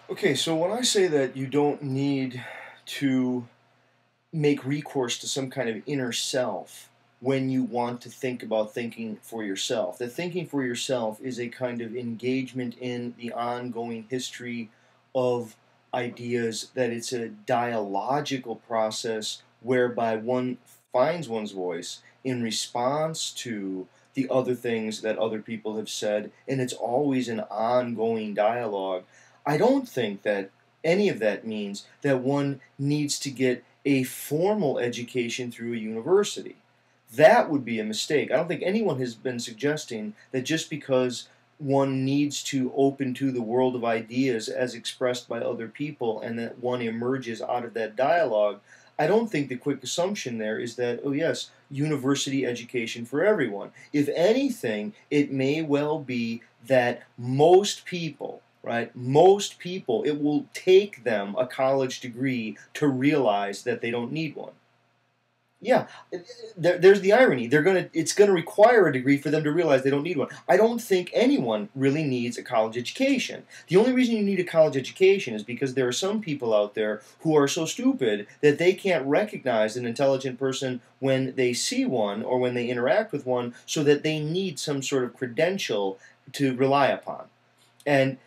Okay, so when I say that you don't need to make recourse to some kind of inner self when you want to think about thinking for yourself, that thinking for yourself is a kind of engagement in the ongoing history of ideas, that it's a dialogical process whereby one finds one's voice in response to the other things that other people have said, and it's always an ongoing dialogue. I don't think that any of that means that one needs to get a formal education through a university. That would be a mistake. I don't think anyone has been suggesting that just because one needs to open to the world of ideas as expressed by other people and that one emerges out of that dialogue. I don't think the quick assumption there is that, oh, yes, university education for everyone. If anything, it may well be that most people, right? Most people, it will take them a college degree to realize that they don't need one. Yeah, there's the irony. It's gonna require a degree for them to realize they don't need one. I don't think anyone really needs a college education. The only reason you need a college education is because there are some people out there who are so stupid that they can't recognize an intelligent person when they see one or when they interact with one, so that they need some sort of credential to rely upon. And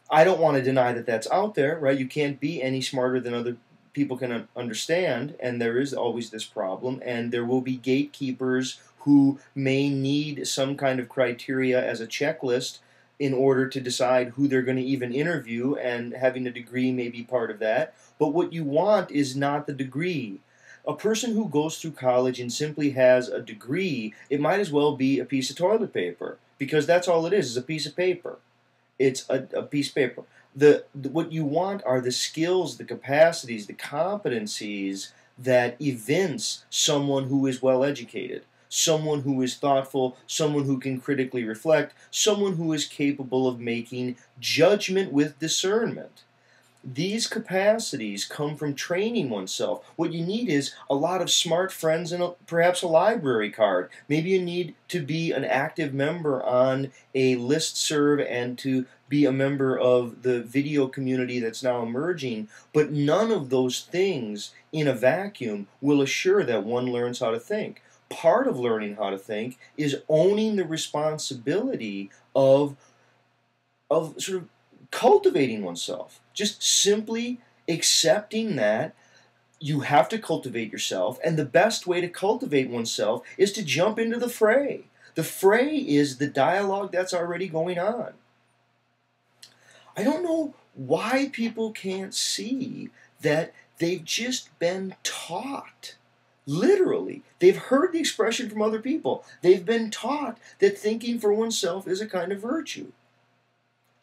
I don't want to deny that that's out there, right? You can't be any smarter than other people can understand, and there is always this problem, and there will be gatekeepers who may need some kind of criteria as a checklist in order to decide who they're going to even interview, and having a degree may be part of that. But what you want is not the degree. A person who goes through college and simply has a degree, it might as well be a piece of toilet paper, because that's all it is a piece of paper. It's a piece of paper. What you want are the skills, the capacities, the competencies that evince someone who is well educated, someone who is thoughtful, someone who can critically reflect, someone who is capable of making judgment with discernment. These capacities come from training oneself. What you need is a lot of smart friends and perhaps a library card. Maybe you need to be an active member on a listserv and to be a member of the video community that's now emerging. But none of those things in a vacuum will assure that one learns how to think. Part of learning how to think is owning the responsibility of sort of cultivating oneself. Just simply accepting that you have to cultivate yourself, and the best way to cultivate oneself is to jump into the fray. The fray is the dialogue that's already going on. I don't know why people can't see that they've just been taught. Literally, they've heard the expression from other people. They've been taught that thinking for oneself is a kind of virtue.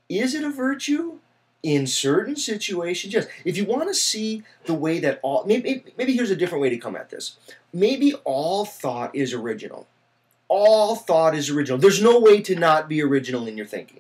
Is it a virtue? In certain situations, yes. If you want to see the way that all, maybe here's a different way to come at this. Maybe all thought is original. All thought is original. There's no way to not be original in your thinking.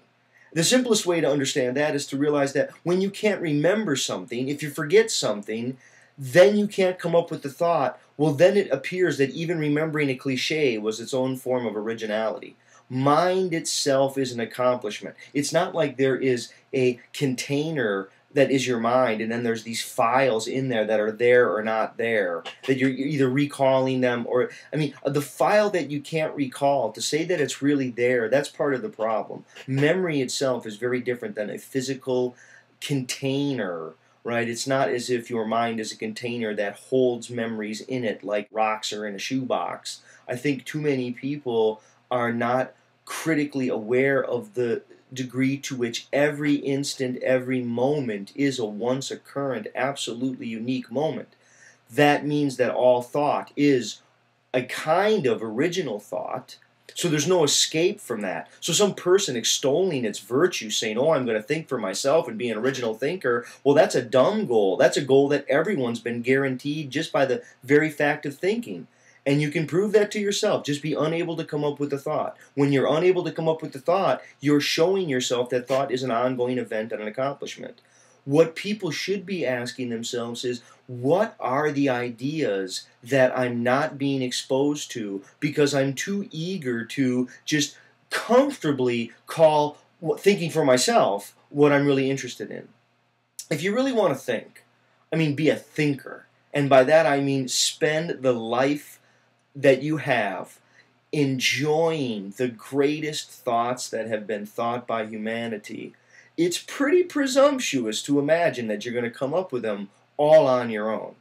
The simplest way to understand that is to realize that when you can't remember something, if you forget something, then you can't come up with the thought. Well, then it appears that even remembering a cliche was its own form of originality. Mind itself is an accomplishment. It's not like there is a container that is your mind, and then there's these files in that are there or not there, that you're either recalling them or, I mean, the file that you can't recall, to say that it's really there, that's part of the problem. Memory itself is very different than a physical container, right? It's not as if your mind is a container that holds memories in it like rocks are in a shoebox. I think too many people are not critically aware of the degree to which every instant, every moment is a once occurrent, absolutely unique moment. That means that all thought is a kind of original thought. So there's no escape from that. So some person extolling its virtue, saying, oh, I'm going to think for myself and be an original thinker, well, that's a dumb goal. That's a goal that everyone's been guaranteed just by the very fact of thinking. And you can prove that to yourself. Just be unable to come up with a thought. When you're unable to come up with a thought, you're showing yourself that thought is an ongoing event and an accomplishment. What people should be asking themselves is, what are the ideas that I'm not being exposed to because I'm too eager to just comfortably call thinking for myself what I'm really interested in? if you really want to think, I mean, be a thinker. And by that I mean spend the life that you have enjoying the greatest thoughts that have been thought by humanity. It's pretty presumptuous to imagine that you're going to come up with them all on your own.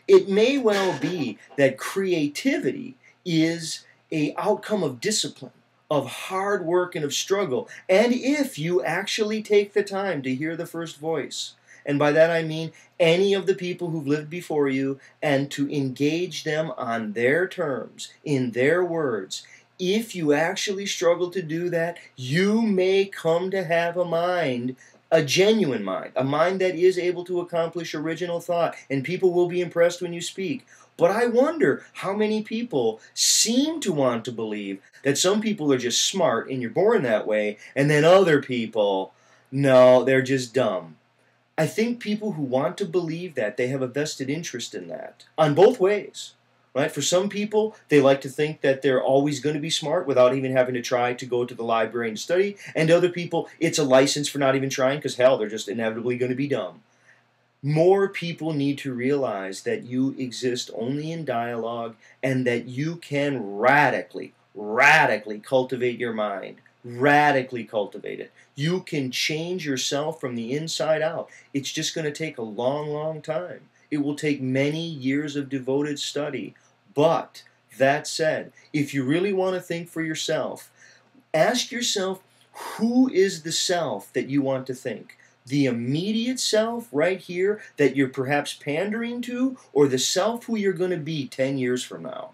It may well be that creativity is a outcome of discipline, of hard work and of struggle. And if you actually take the time to hear the first voice, and by that I mean any of the people who've lived before you, and to engage them on their terms, in their words, if you actually struggle to do that, you may come to have a mind, a genuine mind, a mind that is able to accomplish original thought, and people will be impressed when you speak. But I wonder how many people seem to want to believe that some people are just smart and you're born that way, and then other people, no, they're just dumb. I think people who want to believe that, they have a vested interest in that, on both ways. Right? For some people, they like to think that they're always going to be smart without even having to try to go to the library and study. And other people, it's a license for not even trying because, hell, they're just inevitably going to be dumb. More people need to realize that you exist only in dialogue and that you can radically cultivate your mind. Radically cultivate it. You can change yourself from the inside out. It's just going to take a long time. It will take many years of devoted study. But, that said, if you really want to think for yourself, ask yourself, who is the self that you want to think? The immediate self right here that you're perhaps pandering to, or the self who you're going to be 10 years from now?